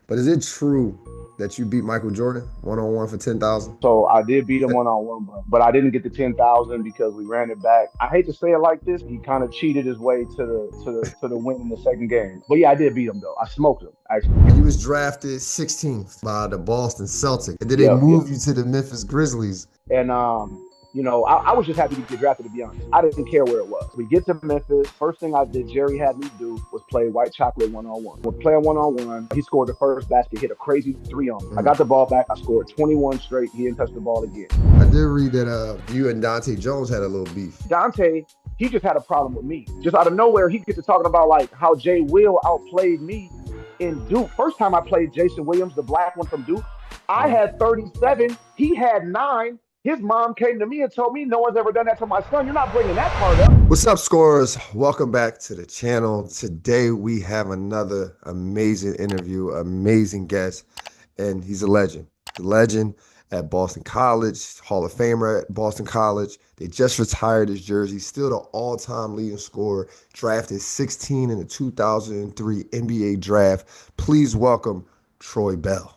But is it true that you beat Michael Jordan one-on-one for 10,000? So I did beat him one on one, but I didn't get the 10,000 because we ran it back. I hate to say it like this. He kind of cheated his way to the win in the second game. But yeah, I did beat him though. I smoked him actually. You was drafted 16th by the Boston Celtics, and then they Yep, yep. moved you to the Memphis Grizzlies. And I was just happy to get drafted, to be honest. I didn't care where it was. We get to Memphis. First thing I did, Jerry had me do was play white chocolate one on one. We're playing one on one. He scored the first basket, hit a crazy three on me. I got the ball back. I scored 21 straight. He didn't touch the ball again. I did read that you and Dahntay Jones had a little beef. Dahntay, he just had a problem with me. Just out of nowhere, he gets to talking about like how Jay Will outplayed me in Duke. First time I played Jason Williams, the black one from Duke, I had 37. He had 9. His mom came to me and told me no one's ever done that to my son. You're not bringing that part up. What's up, scorers? Welcome back to the channel. Today we have another amazing interview, amazing guest, and he's a legend. A legend at Boston College, Hall of Famer at Boston College. They just retired his jersey, still the all-time leading scorer, drafted 16 in the 2003 NBA draft. Please welcome Troy Bell.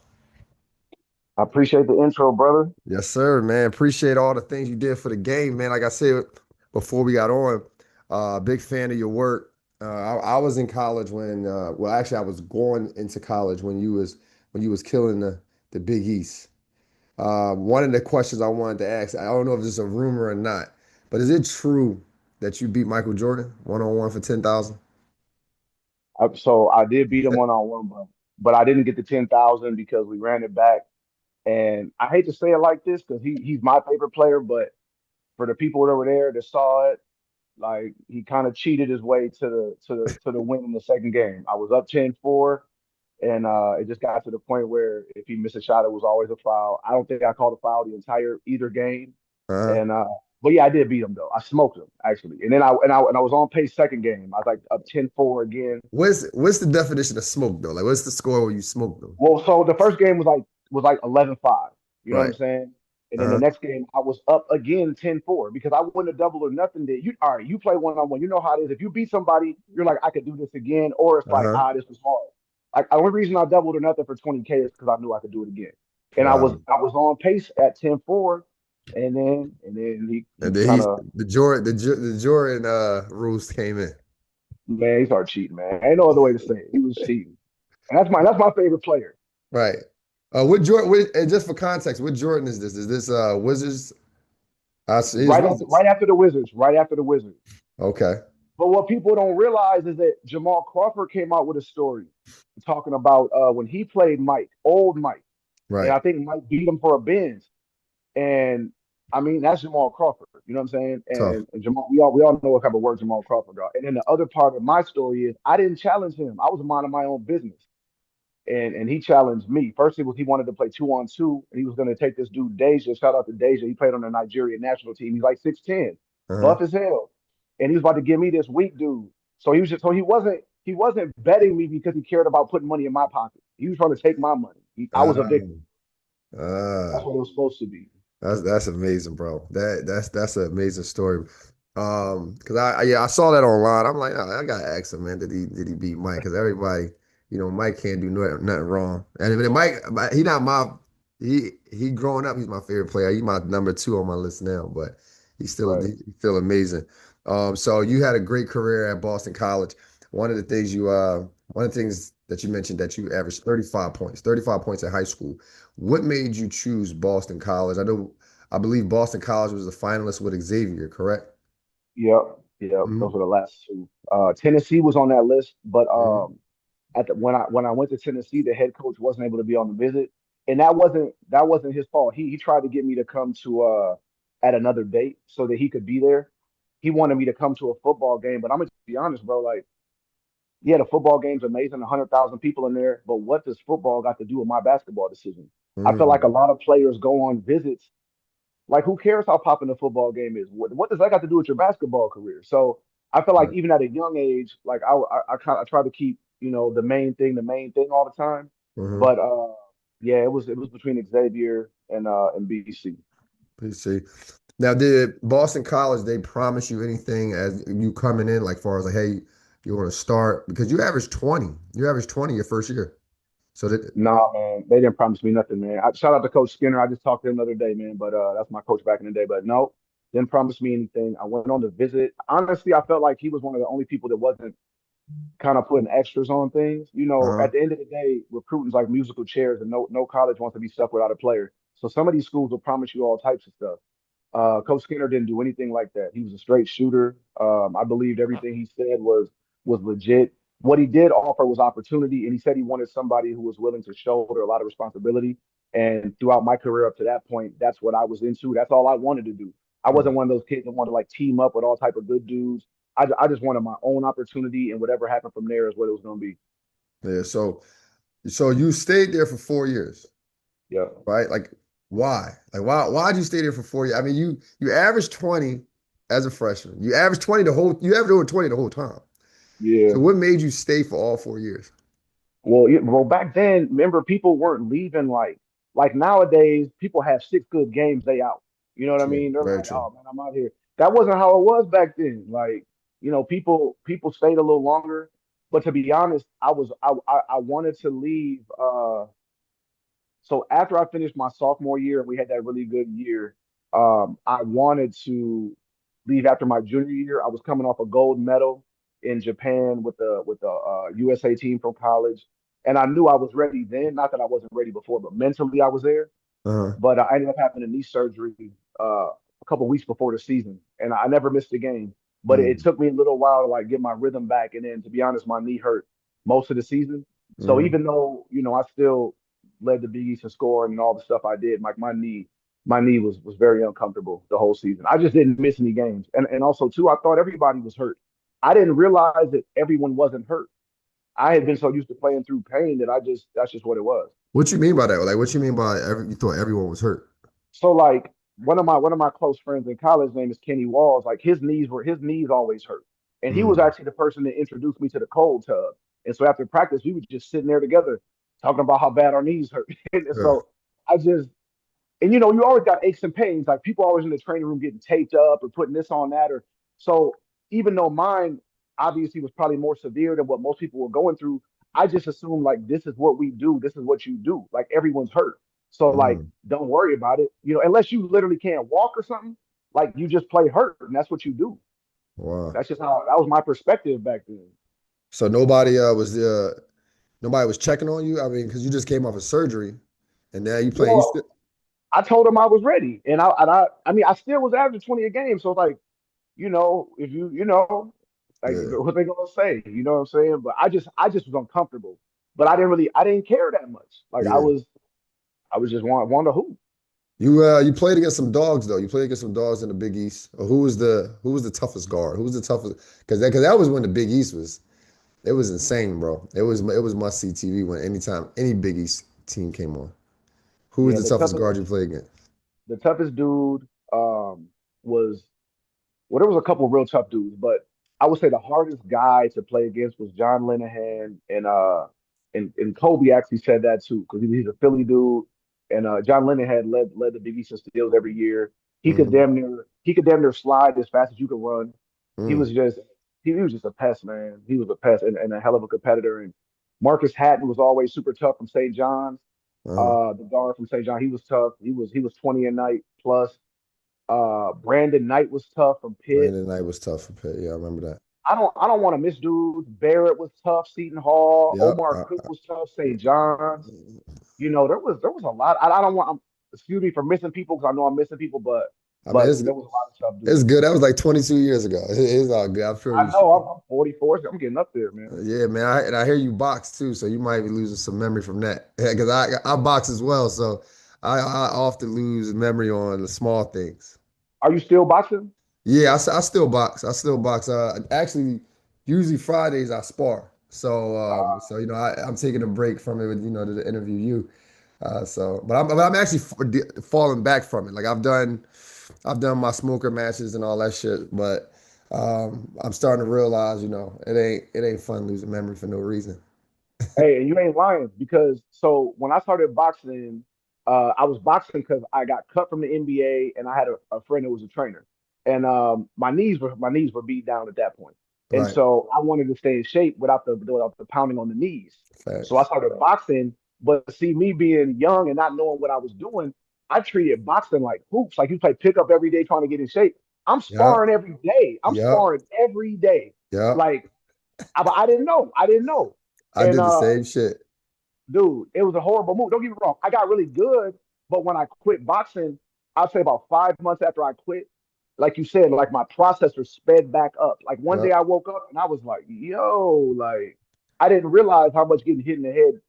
I appreciate the intro, brother. Yes, sir, man. Appreciate all the things you did for the game, man. Like I said before we got on, big fan of your work. I was in college when, well, actually, I was going into college when you was killing the Big East. One of the questions I wanted to ask, I don't know if this is a rumor or not, but is it true that you beat Michael Jordan one-on-one for 10,000? So I did beat him one on one, but I didn't get the 10,000 because we ran it back. And I hate to say it like this because he's my favorite player, but for the people that were there that saw it, like he kind of cheated his way to the win in the second game. I was up 10-4, and it just got to the point where if he missed a shot, it was always a foul. I don't think I called a foul the entire either game. Uh-huh. And but yeah, I did beat him though. I smoked him actually. And then I was on pace second game. I was like up 10-4 again. What's the definition of smoke though? Like, what's the score where you smoke them? Well, so the first game was like 11-5. You know what I'm Right. saying? And then the Uh-huh. next game, I was up again 10-4 because I wouldn't have double or nothing. That you all right, you play one on one. You know how it is. If you beat somebody, you're like, I could do this again, or it's like, Uh-huh. this was hard. Like the only reason I doubled or nothing for 20K is because I knew I could do it again. And I was Wow. I was on pace at 10-4, and then he And then kind of the Jordan rules came in. man, he started cheating, man. Ain't no other way to say it. He was cheating. And that's my favorite player. Right. What Jordan? And just for context, what Jordan is this? Is this Wizards? I see his Right after Wizards. right after the Wizards, right after the Wizards. Okay. But what people don't realize is that Jamal Crawford came out with a story talking about when he played Mike, old Mike, and Right. I think Mike beat him for a Benz. And I mean that's Jamal Crawford. You know what I'm saying? Tough. And Jamal, we all know what type of work Jamal Crawford got. And then the other part of my story is I didn't challenge him. I was minding my own business. And he challenged me. First, he wanted to play 2-on-2, and he was going to take this dude Deja. Shout out to Deja. He played on the Nigerian national team. He's like 6'10", Uh-huh. buff as hell, and he was about to give me this weak dude. So he wasn't betting me because he cared about putting money in my pocket. He was trying to take my money. I was a victim. Um, That's uh, what it was supposed to be. that's amazing, bro. That's an amazing story. Because I saw that online. I'm like, I gotta ask him, man, did he beat Mike? Because everybody, Mike can't do nothing wrong. And then he not he growing up, he's my favorite player. He's my number 2 on my list now, but Right. he's still amazing. So you had a great career at Boston College. One of the things that you mentioned that you averaged 35 points in high school. What made you choose Boston College? I believe Boston College was a finalist with Xavier, correct? Yep. Yep. Those Hmm. were the last two. Tennessee was on that list, but Hmm. when I went to Tennessee, the head coach wasn't able to be on the visit, and that wasn't his fault. He tried to get me to come to at another date so that he could be there. He wanted me to come to a football game, but I'm gonna be honest, bro. Like, yeah, the football game's amazing, 100,000 people in there, but what does football got to do with my basketball decision? I feel like a Hmm. lot of players go on visits. Like, who cares how popping the football game is? What does that got to do with your basketball career? So I feel like Right. even at a young age, like I try to keep the main thing all the time. Hmm. But yeah, it was between Xavier and BC. PC. Now, did Boston College, they promise you anything as you coming in, like far as like, hey, you want to start? Because you averaged 20. You averaged 20 your first year. So that Nah, man, they didn't promise me nothing, man. Shout out to Coach Skinner. I just talked to him the other day, man. But that's my coach back in the day. But no, didn't promise me anything. I went on to visit. Honestly, I felt like he was one of the only people that wasn't kind of putting extras on things. uh-huh. At the end of the day, recruiting's like musical chairs, and no college wants to be stuck without a player. So some of these schools will promise you all types of stuff. Coach Skinner didn't do anything like that. He was a straight shooter. I believed everything he said was legit. What he did offer was opportunity, and he said he wanted somebody who was willing to shoulder a lot of responsibility. And throughout my career up to that point, that's what I was into. That's all I wanted to do. I wasn't one of those kids that wanted to like team up with all type of good dudes. I just wanted my own opportunity, and whatever happened from there is what it was going to be. Yeah. So you stayed there for 4 years, Yeah, right? Like why? Like why'd you stay there for 4 years? I mean, you averaged 20 as a freshman. You averaged over 20 the whole time. yeah. So what made you stay for all 4 years? Well, back then, remember, people weren't leaving like nowadays. People have 6 good games, they out. You know what I True. mean? They're Very like, true. oh man, I'm out here. That wasn't how it was back then. Like, people stayed a little longer. But to be honest, I wanted to leave. So after I finished my sophomore year and we had that really good year, I wanted to leave after my junior year. I was coming off a gold medal in Japan with the USA team from college, and I knew I was ready then. Not that I wasn't ready before, but mentally I was there. Uh-huh. But I ended up having a knee surgery a couple weeks before the season, and I never missed a game. But it Mm, took me a little while to like get my rhythm back, and then to be honest, my knee hurt most of the season. So mhm. even though I still led the Big East in scoring and all the stuff I did, like my knee was very uncomfortable the whole season. I just didn't miss any games, and also too, I thought everybody was hurt. I didn't realize that everyone wasn't hurt. I had been so used to playing through pain that that's just what it was. What you mean by that? Like what you mean by you thought everyone was hurt? So like one of my close friends in college, his name is Kenny Walls. Like his knees always hurt, and he was Mm, actually the person that introduced me to the cold tub. And so after practice, we were just sitting there together talking about how bad our knees hurt. And yeah. so I just and you always got aches and pains. Like people always in the training room getting taped up or putting this on that or so. Even though mine obviously was probably more severe than what most people were going through, I just assumed like this is what we do. This is what you do. Like everyone's hurt. So like Mm, don't worry about it. Unless you literally can't walk or something, like you just play hurt and that's what you do. wow. That's just how that was my perspective back then. So nobody was checking on you. I mean, because you just came off of surgery, and now you playing. You still, Well, I told him I was ready, and I still was averaging 20 a game. So like, if like yeah, what they gonna say? You know what I'm saying? But I just was uncomfortable. But I didn't care that much. Like I yeah. was I was just wanting to hoop. You played against some dogs though. You played against some dogs in the Big East. Or who was the toughest guard? Who was the toughest? Because that was when the Big East was insane, bro. It was must see TV when anytime any Big East team came on. Who was Yeah, the toughest guard you played against? the toughest dude was well, there was a couple of real tough dudes, but I would say the hardest guy to play against was John Linehan, and Kobe actually said that too because he's a Philly dude, and John Linehan led the Big East in steals every year. Hmm. He could damn near slide as fast as you could run. He Mm. was just he was just a pest, man. He was a pest and a hell of a competitor. And Marcus Hatton was always super tough from St. John's. Uh-huh. The guard from St. John, he was tough. He was 20 a night plus. Brandon Knight was tough from Pitt. Brandon Knight was tough for Pitt. Yeah, I remember that. I don't want to miss dudes. Barrett was tough. Seton Hall. Yep. Omar Cook was tough. St. John's. There was a lot. I don't want. Excuse me for missing people because I know I'm missing people, but I mean, there was a lot of tough it's dudes. good. That was like 22 years ago. It's all good. I'm sure I you. know I'm 44. So I'm getting up there, man. Yeah, man. And I hear you box too, so you might be losing some memory from that. Because I box as well, so I often lose memory on the small things. Are you still boxing? Yeah, I still box. I still box. Actually, usually Fridays I spar. So I'm taking a break from it, to interview you. But I'm actually falling back from it. Like I've done my smoker matches and all that shit, but I'm starting to realize, it ain't fun losing memory for no reason. Hey, and you ain't lying because so when I started boxing, I was boxing because I got cut from the NBA and I had a friend who was a trainer, and my knees were beat down at that point, and Right. so I wanted to stay in shape without the pounding on the knees. So I Facts. started boxing, But see, me being young and not knowing what I was doing, I treated boxing like hoops. Like you play pickup every day trying to get in shape. I'm Yep. sparring every day. I'm Yep. sparring every day. Yep. Like I didn't know. I didn't know. I And did the same shit. dude, it was a horrible move. Don't get me wrong. I got really good, but when I quit boxing, I'd say about 5 months after I quit, like you said, like my processor sped back up. Like one day Yep. I woke up and I was like, yo, like I didn't realize how much getting hit in the head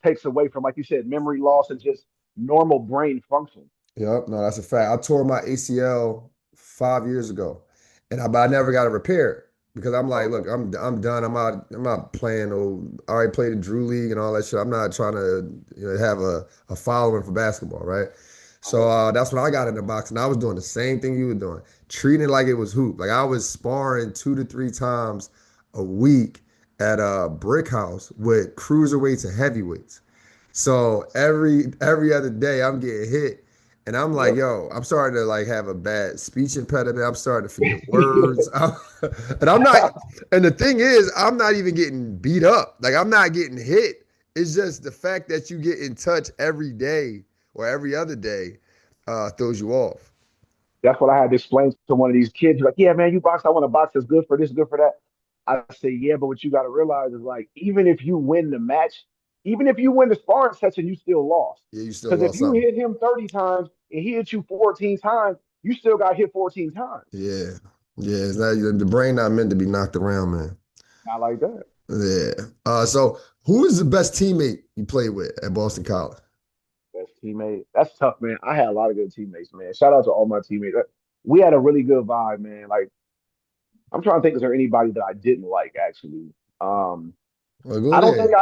takes away from, like you said, memory loss and just normal brain function. Yep. No, that's a fact. I tore my ACL 5 years ago, but I never got it repaired because I'm like, look, Okay. I'm done. I'm not playing. Oh, I already played the Drew League and all that shit. I'm not trying to have a following for basketball, right? So Okay. that's when I got into boxing. I was doing the same thing you were doing, treating it like it was hoop. Like I was sparring 2 to 3 times a week at a brick house with cruiserweights and heavyweights. So every other day I'm getting hit. And I'm like, Yep. yo, I'm starting to like have a bad speech impediment. I'm starting to forget words. And I'm not, and the thing is, I'm not even getting beat up. Like I'm not getting hit. It's just the fact that you get in touch every day or every other day throws you off. That's what I had to explain to one of these kids. Like, yeah, man, you box. I want to box that's good for this, good for that. I say, yeah, but what you got to realize is like, even if you win the match, even if you win the sparring session, you still lost. Yeah, you still Because if lost you something. hit him 30 times and he hit you 14 times, you still got hit 14 times. Yeah. Yeah. It's not, the brain not meant to be knocked around, man. Not like that. Yeah. So who is the best teammate you played with at Boston College? Best teammate. That's tough, man. I had a lot of good teammates, man. Shout out to all my teammates. We had a really good vibe, man. Like, I'm trying to think, is there anybody that I didn't like actually? Um, Well, go I don't there. think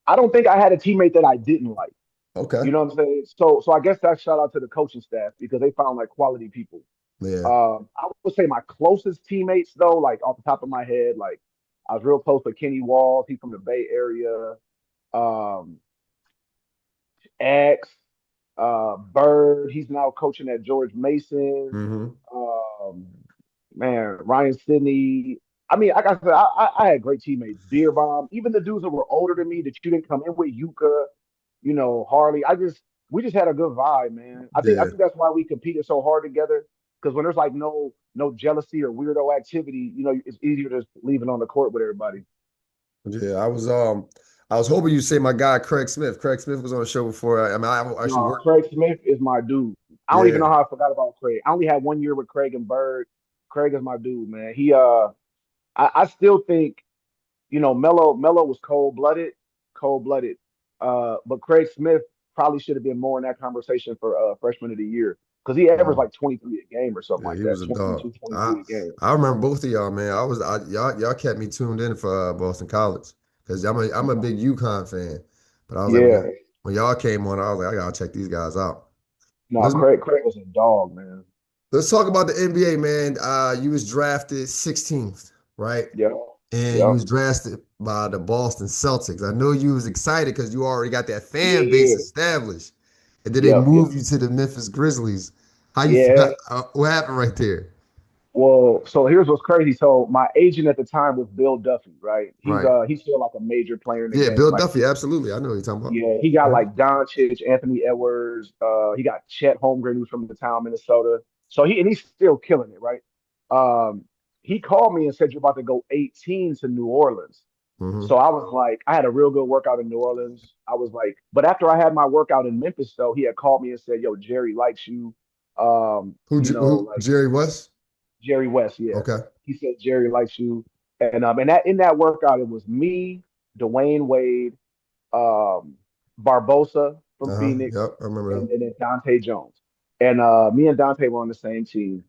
I don't think I had a teammate that I didn't like. Okay. You know what I'm saying? So I guess that's shout out to the coaching staff because they found like quality people. Yeah. I would say my closest teammates though, like off the top of my head, like I was real close to Kenny Walls. He's from the Bay Area. Um, X, Bird. He's now coaching at George Mason. Mm-hmm. Um, man, Ryan Sidney. I mean, like I said, I had great teammates. Beer Bomb, even the dudes that were older than me that you didn't come in with, Yuka, Harley. We just had a good vibe, man. I Yeah. think that's why we competed so hard together. Because when there's like no jealousy or weirdo activity, it's easier to just leave it on the court with everybody. Yeah. I was hoping you say my guy Craig Smith. Craig Smith was on the show before. I mean, I actually No, worked. Craig Smith is my dude. I don't even Yeah. know how I forgot about Craig. I only had 1 year with Craig and Bird. Craig is my dude, man. I still think, Melo was cold blooded. But Craig Smith probably should have been more in that conversation for freshman of the year because he averaged Um, like 23 a game or something yeah, like he that, was a dog. 22, I 23 a game. I remember both of y'all, man. Y'all kept me tuned in for Boston College because I'm a big UConn fan. But I was like Yeah, when y'all came on, I was like I gotta check these guys out. no, Let's Craig was a dog, man. let's talk about the NBA, man. You was drafted 16th, right? Yeah, And you yeah, was drafted by the Boston Celtics. I know you was excited because you already got that fan base yeah, established, and then they yep, yep, moved you to the Memphis Grizzlies. How you yeah. what happened right there? Well, so here's what's crazy. So my agent at the time was Bill Duffy, right? Right. He's still like a major player in the Yeah, game. Bill Like, Duffy, absolutely. I know what you're talking about. yeah, he got Mhm. like Doncic, Anthony Edwards. He got Chet Holmgren, who's from the town Minnesota. So he's still killing it, right? Um, he called me and said you're about to go 18 to New Orleans. So Mhm. I was like, I had a real good workout in New Orleans. I was like, but after I had my workout in Memphis, though, he had called me and said, "Yo, Jerry likes you." Who Like Jerry West? Jerry West, yeah. Okay. He said Jerry likes you, and that in that workout it was me, Dwayne Wade, um, Barbosa from Uh-huh. Phoenix, Yep, I remember and, them. and then Dahntay Jones. And me and Dante were on the same team.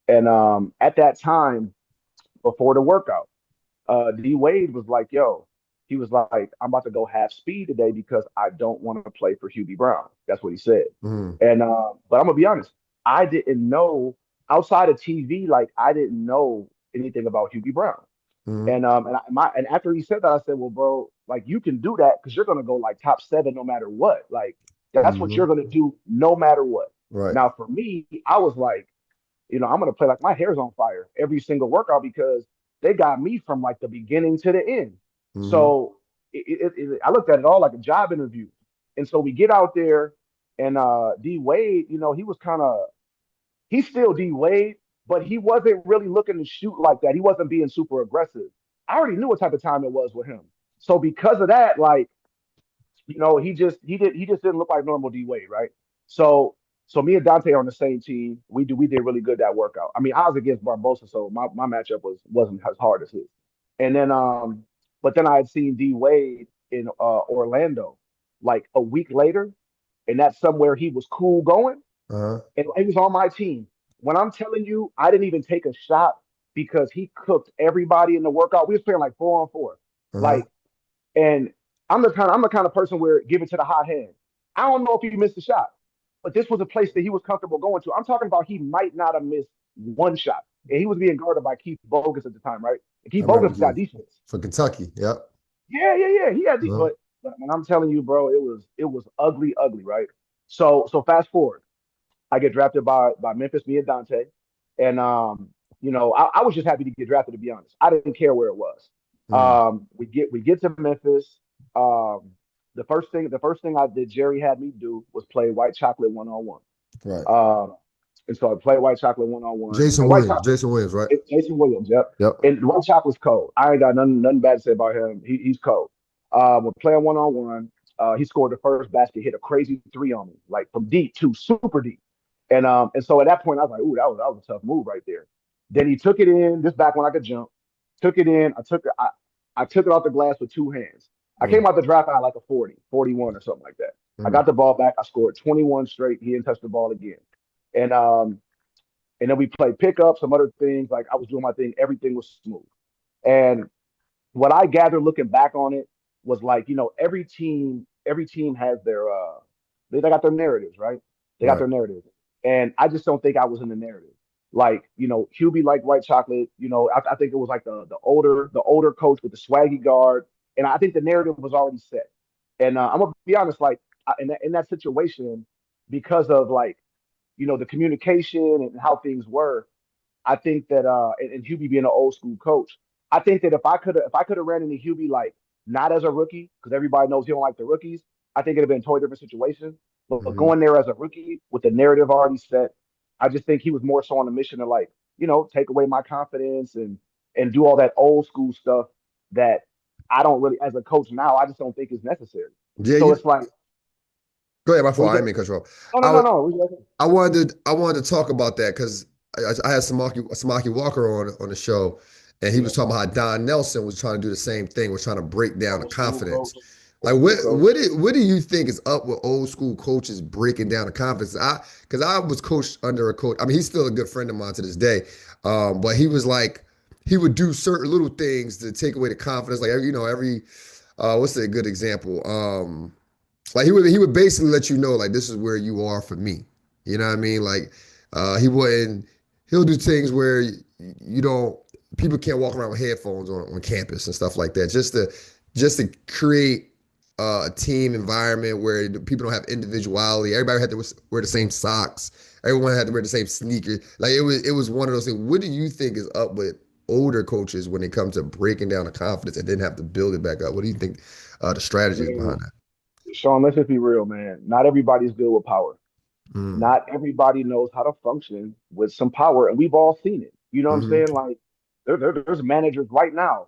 And at that time, before the workout, D Wade was like, "Yo," he was like, "I'm about to go half speed today because I don't want to play for Hubie Brown." That's what he said. Mhm. And but I'm gonna be honest, I didn't know outside of TV, like I didn't know anything about Hubie Brown. Mhm. And after he said that, I said, "Well, bro, like you can do that because you're gonna go like top seven no matter what. Like that's what you're Mhm. gonna do no matter what." Right. Now, for me, I was like, I'm gonna play like my hair's on fire every single workout because they got me from like the beginning to the end. Mhm. So I looked at it all like a job interview. And so we get out there, and D Wade, he was kind of he's still D Wade, but he wasn't really looking to shoot like that. He wasn't being super aggressive. I already knew what type of time it was with him. So because of that, like, he just didn't look like normal D Wade, right? So so me and Dante are on the same team. We did really good that workout. I mean, I was against Barbosa, so my matchup wasn't as hard as his. And then but then I had seen D Wade in Orlando like a week later, and that's somewhere he was cool going, Uh-huh. and he was on my team. When I'm telling you, I didn't even take a shot because he cooked everybody in the workout. We was playing like 4-on-4. Uh-huh. Like, and I'm the kind of person where give it to the hot hand. I don't know if he missed a shot, but this was a place that he was comfortable going to. I'm talking about he might not have missed one shot. And he was being guarded by Keith Bogus at the time, right? And I Keith remember Bogus got Keith defense. for Kentucky. Yep. Yeah, yeah, yeah. He had Uh-huh. but when I'm telling you, bro, it was ugly, ugly, right? So fast forward. I get drafted by Memphis, me and Dante. And I was just happy to get drafted, to be honest. I didn't care where it was. Mm. We get to Memphis. Um, the first thing I did Jerry had me do was play white chocolate 1-on-1. Right. And so I played white chocolate 1-on-1. Jason And white Williams. chocolate, Jason Williams, right? Jason Williams, yep. Yep. And white chocolate's cold. I ain't got nothing bad to say about him. He's cold. We're playing 1-on-1. He scored the first basket, hit a crazy three on me, like from deep to super deep. And so at that point, I was like, ooh, that was a tough move right there. Then he took it in, this back when I could jump, took it in. I took it off the glass with two hands. I Mm. came out the draft out like a 40, 41 or something like that. I Mm. got the ball back. I scored 21 straight. He didn't touch the ball again. And and then we played pickup, some other things. Like I was doing my thing. Everything was smooth. And what I gathered looking back on it was like, every team has they got their narratives, right? They got Right. their narrative. And I just don't think I was in the narrative. Like, Hubie liked white chocolate. I think it was like the older coach with the swaggy guard. And I think the narrative was already set. And I'm gonna be honest, like in that situation, because of like, the communication and how things were, I think that and Hubie being an old school coach, I think that if I could have ran into Hubie like not as a rookie, because everybody knows he don't like the rookies, I think it'd have been a totally different situation. But Hmm. going there as a rookie with the narrative already set, I just think he was more so on a mission to like, take away my confidence and do all that old school stuff that I don't really, as a coach now, I just don't think is necessary. Yeah, So it's like, go ahead, my what fault. was I didn't that? mean control. No, no, I no, was no. What was that? I wanted to talk about that because I had Samaki Walker on the show, and he Yeah, was talking about how Don Nelson was trying to do the same thing, was trying to break down the old school confidence. coach, Like old school coach. what do you think is up with old school coaches breaking down the confidence? Because I was coached under a coach. I mean, he's still a good friend of mine to this day. But he was like he would do certain little things to take away the confidence. Like every what's a good example? Like he would basically let you know like this is where you are for me. You know what I mean? Like he wouldn't he'll do things where you don't people can't walk around with headphones on campus and stuff like that. Just to create a team environment where people don't have individuality. Everybody had to wear the same socks. Everyone had to wear the same sneakers. Like it was one of those things. What do you think is up with older coaches when it comes to breaking down the confidence and then have to build it back up? What do you think the strategy is Man, behind that? Sean, let's just be real, man. Not everybody's good with power. Mm. Not everybody knows how to function with some power, and we've all seen it. You know what I'm Hmm. saying? Like there's managers right now,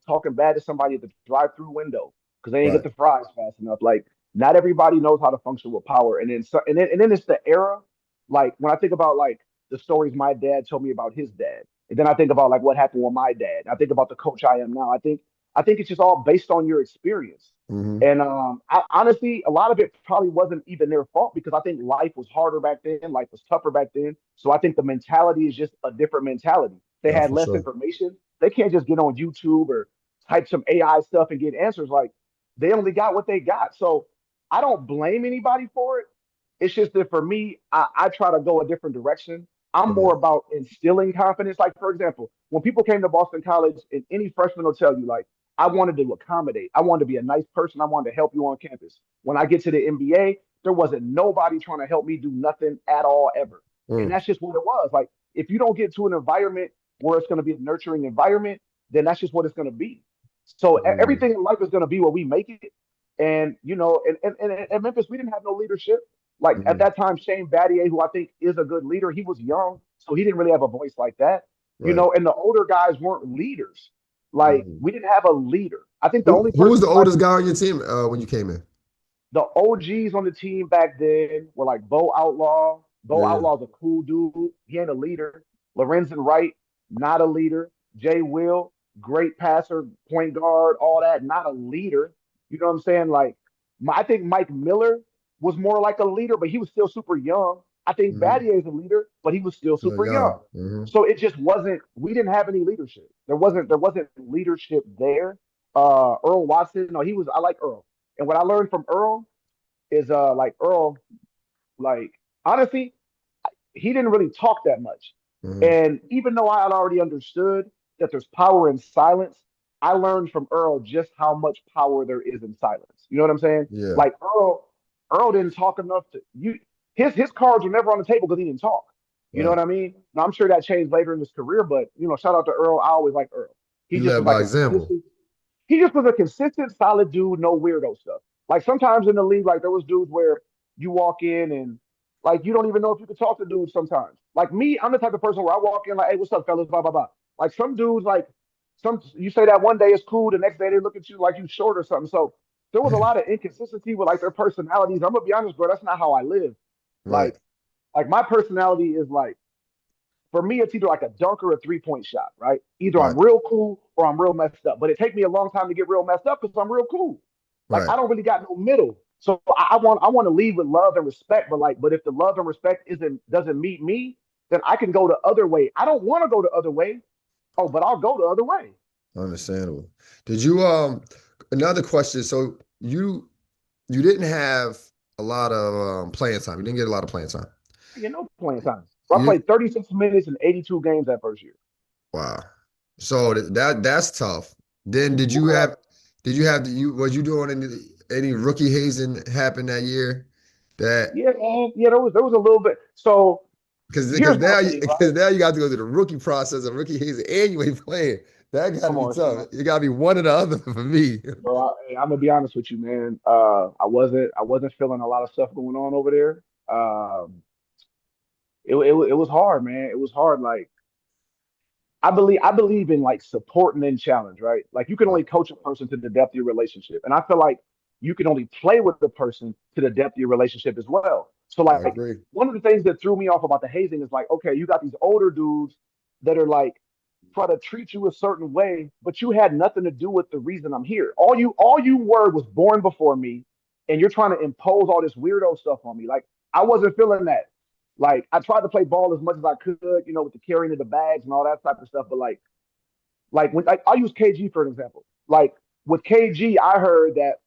talking bad to somebody at the drive-through window because they ain't get Right. the fries fast enough. Like not everybody knows how to function with power, and then it's the era. Like when I think about like the stories my dad told me about his dad, and then I think about like what happened with my dad. I think about the coach I am now. I think it's just all based on your experience. Hmm. And honestly, a lot of it probably wasn't even their fault because I think life was harder back then, life was tougher back then. So I think the mentality is just a different mentality. They Yeah, had for less sure. information. They can't just get on YouTube or type some AI stuff and get answers. Like they only got what they got. So I don't blame anybody for it. It's just that for me, I try to go a different direction. I'm Mm. more about instilling confidence. Like, for example, when people came to Boston College, and any freshman will tell you, like, I wanted to accommodate. I wanted to be a nice person. I wanted to help you on campus. When I get to the NBA, there wasn't nobody trying to help me do nothing at all ever. And Mm. that's just what it was. Like, if you don't get to an environment where it's going to be a nurturing environment, then that's just what it's going to be. So Mm. everything in life is going to be what we make it. And and at Memphis, we didn't have no leadership. Like at Mm-hmm. that time, Shane Battier, who I think is a good leader, he was young, so he didn't really have a voice like that. Right. And the older guys weren't leaders. Like Mm-hmm. we didn't have a leader. I think the only Who was person the who I oldest can guy on your team when you came in? the OGs on the team back then were like Bo Outlaw. Bo Yeah. Outlaw's a cool dude. He ain't a leader. Lorenzen Wright, not a leader. Jay Will, great passer, point guard, all that, not a leader. You know what I'm saying? Like, I think Mike Miller was more like a leader, but he was still super young. I think Mm-hmm. Battier is a leader, but he was still So super young. young. Mm-hmm. So it just wasn't. We didn't have any leadership. There wasn't leadership there. Earl Watson, no, he was. I like Earl, and what I learned from Earl is like Earl, like honestly, he didn't really talk that much. Mm-hmm. And even though I had already understood that there's power in silence, I learned from Earl just how much power there is in silence. You know what I'm saying? Yeah. Like Earl didn't talk enough to you. His cards were never on the table because he didn't talk. You know Right. what I mean? Now, I'm sure that changed later in his career, but shout out to Earl. I always like Earl. He He just led was by like a example. consistent. He just was a consistent, solid dude, no weirdo stuff. Like sometimes in the league, like there was dudes where you walk in and like you don't even know if you could talk to dudes sometimes. Like me, I'm the type of person where I walk in like, hey, what's up, fellas? Blah blah blah. Like some dudes, like some you say that one day is cool, the next day they look at you like you short or something. So there was a lot of inconsistency with like their personalities. I'm gonna be honest, bro. That's not how I live. Right. Like my personality is like for me, it's either like a dunk or a 3-point shot, right? Either Right. I'm real cool or I'm real messed up. But it takes me a long time to get real messed up because I'm real cool. Like Right. I don't really got no middle. So I want to lead with love and respect, but if the love and respect doesn't meet me, then I can go the other way. I don't want to go the other way. Oh, but I'll go the other way. Understandable. Did you another question? So you didn't have a lot of playing time. You didn't get a lot of playing time. I get no playing time. So I You played 36 minutes in 82 games that first year. wow. So that's tough. Then Well, did you have you was you doing any rookie hazing happen that year? That yeah, man. Yeah, there was a little bit. So because here's my now thing, right? because now you got to go through the rookie process of rookie hazing and you ain't playing. That got to Come be on, son. tough. It got to be one or the other for me. Bro, I'm gonna be honest with you, man. I wasn't feeling a lot of stuff going on over there. It was hard, man. It was hard. Like I believe in like supporting and challenge, right? Like you can Right. only coach a person to the depth of your relationship, and I feel like you can only play with the person to the depth of your relationship as well. So I like agree. one of the things that threw me off about the hazing is like, okay, you got these older dudes that are like try to treat you a certain way, but you had nothing to do with the reason I'm here. All you were was born before me, and you're trying to impose all this weirdo stuff on me. Like I wasn't feeling that. Like I tried to play ball as much as I could, with the carrying of the bags and all that type of stuff. But like when I'll use KG for an example. Like with KG, I heard that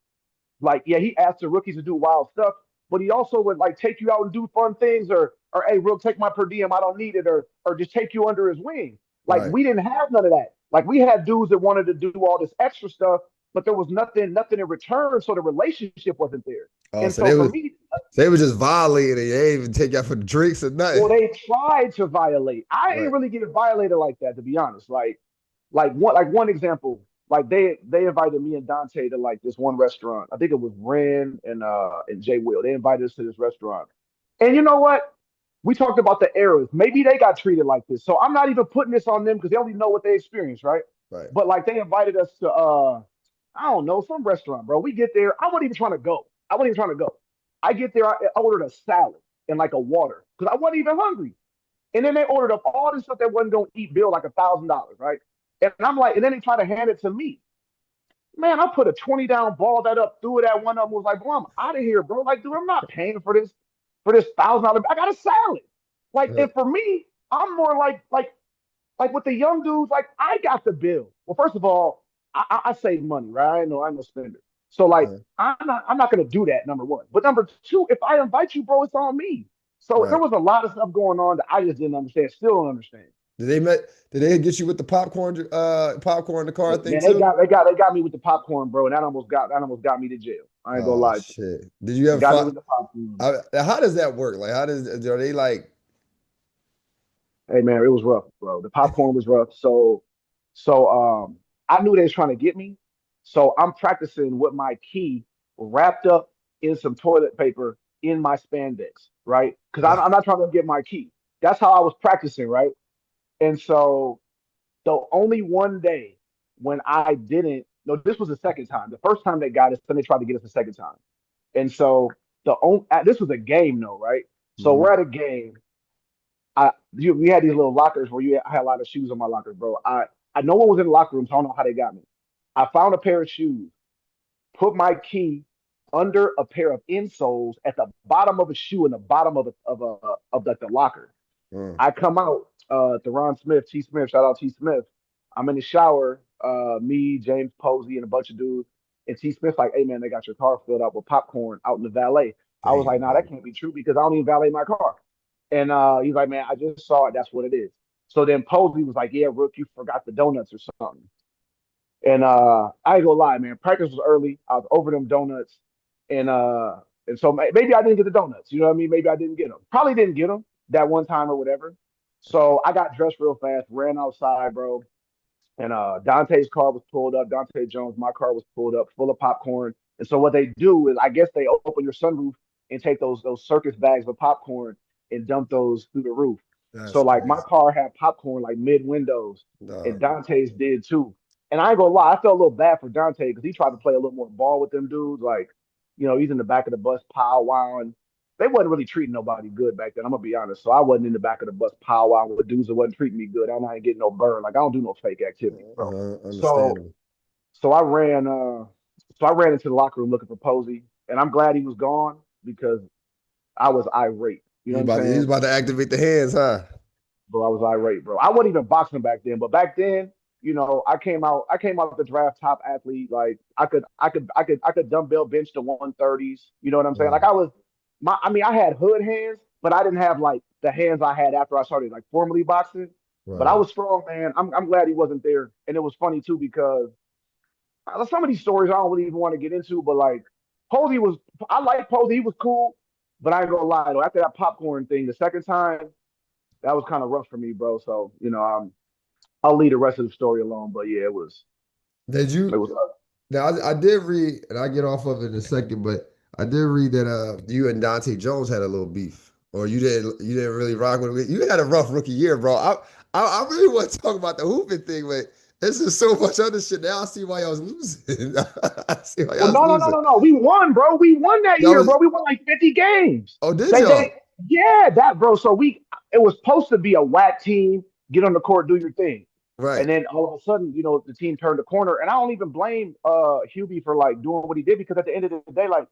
like yeah, he asked the rookies to do wild stuff, but he also would like take you out and do fun things, or hey, real take my per diem, I don't need it, or just take you under his wing. Like Right. we didn't have none of that. Like we had dudes that wanted to do all this extra stuff, but there was nothing in return, so the relationship wasn't there. Oh, And so so for me, they was just violating it. They didn't even take you out for the drinks or nothing. well, they tried to violate. I ain't Right. really get violated like that, to be honest. Like one example, like they invited me and Dante to like this one restaurant. I think it was Ren and Jay Will. They invited us to this restaurant. And you know what? We talked about the errors. Maybe they got treated like this. So I'm not even putting this on them because they only know what they experienced, right? Right. But like they invited us to I don't know, some restaurant, bro. We get there. I wasn't even trying to go. I wasn't even trying to go. I get there, I ordered a salad and like a water because I wasn't even hungry. And then they ordered up all this stuff that wasn't gonna eat bill like $1,000, right? And I'm like, and then they try to hand it to me. Man, I put a 20 down, ball that up, threw it at one of them, was like, bro, I'm out of here, bro. Like, dude, I'm not paying for this $1,000. I got a salad. Like, Right. and for me, I'm more like with the young dudes, like I got the bill. Well, first of all, I save money, right? I'm no spender. So like Right. I'm not gonna do that, number one. But number two, if I invite you, bro, it's on me. So there Right. was a lot of stuff going on that I just didn't understand, still don't understand. Did they met? Did they get you with the popcorn in the car thing Man, they too? got they got they got me with the popcorn, bro, and that almost got me to jail. I ain't gonna Oh lie to you. shit! Did you They have got me fun? with the popcorn. How does that work? Like, how does are they like? Hey man, it was rough, bro. The popcorn was rough. So I knew they was trying to get me. So I'm practicing with my key wrapped up in some toilet paper in my spandex, right? Because I'm not trying to get my key. That's how I was practicing, right? And so the only one day when I didn't, no, this was the second time. The first time they got us, then they tried to get us the second time. And so this was a game, though, right? So Mhm. we're at a game. We had these little lockers where I had a lot of shoes in my locker, bro. I no one was in the locker room, so I don't know how they got me. I found a pair of shoes, put my key under a pair of insoles at the bottom of a shoe in the bottom of the locker. Mm. I come out, Theron Smith, T. Smith, shout out T. Smith. I'm in the shower, me, James Posey, and a bunch of dudes. And T. Smith's like, hey man, they got your car filled up with popcorn out in the valet. I was like, Damn, nah, that bro. can't be true because I don't even valet my car. And he's like, man, I just saw it. That's what it is. So then Posey was like, yeah, Rook, you forgot the donuts or something. And I ain't gonna lie, man. Practice was early. I was over them donuts, and so maybe I didn't get the donuts. You know what I mean? Maybe I didn't get them. Probably didn't get them that one time or whatever. So I got dressed real fast, ran outside, bro. And Dahntay's car was pulled up. Dahntay Jones, my car was pulled up, full of popcorn. And so what they do is, I guess they open your sunroof and take those circus bags of popcorn and dump those through the roof. So That's like my crazy. car had popcorn like mid windows, and Dog. Dante's did too. And I ain't gonna lie, I felt a little bad for Dahntay because he tried to play a little more ball with them dudes. Like, he's in the back of the bus powwowing. They wasn't really treating nobody good back then. I'm gonna be honest. So I wasn't in the back of the bus powwowing with dudes that wasn't treating me good. I'm not getting no burn. Like I don't do no fake activity, bro. So Understandable. so I ran so I ran into the locker room looking for Posey, and I'm glad he was gone because I was irate. You know what I'm He's saying? about to activate the hands, huh? Bro, I was irate, bro. I wasn't even boxing back then, but back then, I came out the draft top athlete. Like I could dumbbell bench the 130s. You know what I'm saying? Like Mm. I mean, I had hood hands, but I didn't have like the hands I had after I started like formally boxing. But I Right. was strong, man. I'm glad he wasn't there, and it was funny too because some of these stories I don't really even want to get into, but like Posey was, I like Posey. He was cool, but I ain't gonna lie though. After that popcorn thing, the second time, that was kind of rough for me, bro. So I'll leave the rest of the story alone. But yeah, Did it you? was Now I did read, and I get off of it in a second, but I did read that you and Dahntay Jones had a little beef, or you didn't really rock with it. You had a rough rookie year, bro. I really want to talk about the hooping thing, but this is so much other shit. Now I see why y'all was losing. I see why y'all well, was no, no, no, losing. no, no. We won, bro. We won that Y'all year, was bro. We won like 50 games. did They y'all? yeah, that bro. So it was supposed to be a whack team, get on the court, do your thing. Right. And then all of a sudden, the team turned the corner. And I don't even blame Hubie for like doing what he did because at the end of the day, like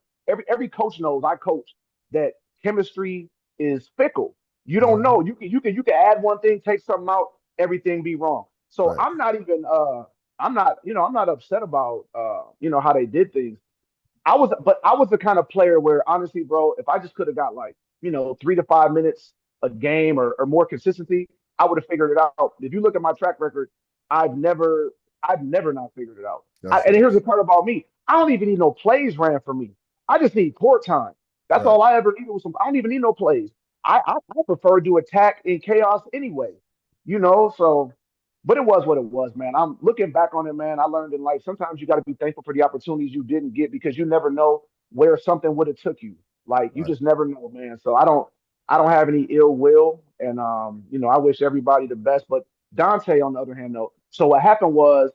every coach knows I coach that chemistry is fickle. You don't know. Mhm. You can add one thing, take something out, everything be wrong. So Right. I'm not upset about how they did things. I was the kind of player where honestly, bro, if I just could have got like, 3 to 5 minutes a game or more consistency, I would have figured it out. If you look at my track record, I've never, I've never not figured it out. That's And here's the facts. part about me. I don't even need no plays ran for me. I just need court time. That's Right. all I ever needed was I don't even need no plays. I prefer to attack in chaos anyway. So but it was what it was, man. I'm looking back on it, man. I learned in life sometimes you got to be thankful for the opportunities you didn't get because you never know where something would have took you. Like you Right. just never know, man. So I don't have any ill will, and I wish everybody the best. But Dante, on the other hand, though, so what happened was